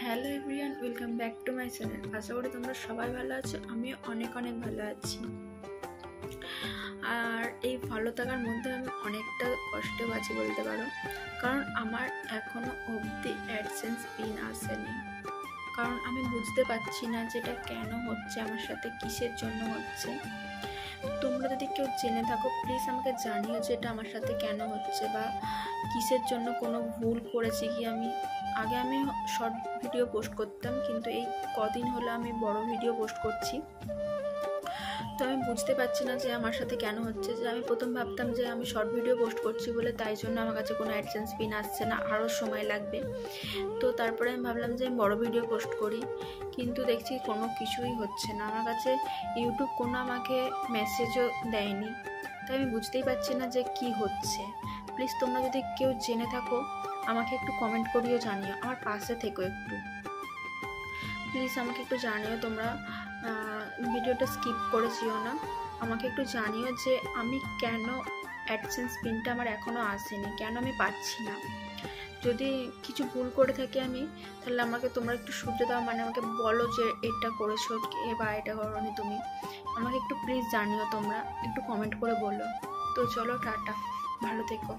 Hello everyone, welcome back to my channel. আশা করি তোমরা সবাই ভালো আছো। আমিও অনেক ভালো আছি। আর এই ভালো থাকার মধ্যে আমি অনেকটা কষ্টেও আছি বলতে পারো, কারণ আমার এখনো অবধি অ্যাডসেন্স পিন আসেনি। কারণ আমি বুঝতে পারছি না যেটা কেন হচ্ছে, আমার সাথে কিসের জন্য হচ্ছে। তোমরা যদি কেউ জেনে থাকো প্লিজ আমাকে জানিও যে এটা আমার সাথে কেন হচ্ছে বা কিসের জন্য, কোনো ভুল করেছি কি আমি। আগে আমি শর্ট ভিডিও পোস্ট করতাম, কিন্তু এই কদিন হলো আমি বড় ভিডিও পোস্ট করছি। তো আমি বুঝতে পারছি না যে আমার সাথে কেন হচ্ছে। যে আমি প্রথম ভাবতাম যে আমি শর্ট ভিডিও পোস্ট করছি বলে তাই জন্য আমার কাছে কোনো অ্যাডসেন্স পিন আসছে না, আরও সময় লাগবে। তো তারপরে আমি ভাবলাম যে আমি বড় ভিডিও পোস্ট করি, কিন্তু দেখছি কোনো কিছুই হচ্ছে না। আমার কাছে ইউটিউব কোনো আমাকে মেসেজও দেয়নি। তাই আমি বুঝতেই পারছি না যে কি হচ্ছে। প্লিজ তোমরা যদি কেউ জেনে থাকো আমাকে একটু কমেন্ট করিও জানিও, আমার পাশে থেকো একটু প্লিজ। আমাকে একটু জানিও তোমরা, ভিডিওটা স্কিপ করেছিও না। আমাকে একটু জানিও যে আমি কেন অ্যাডসেন্স পিনটা আমার এখনও আসেনি, কেন আমি পাচ্ছি না। যদি কিছু ভুল করে থাকি আমি, তাহলে আমাকে তোমরা একটু শুধরে দাও, মানে আমাকে বলো যে এটা করেছো বা এটা করোনি তুমি। আমাকে একটু প্লিজ জানিও, তোমরা একটু কমেন্ট করে বলো। তো চলো, টাটা, ভালো থেকো।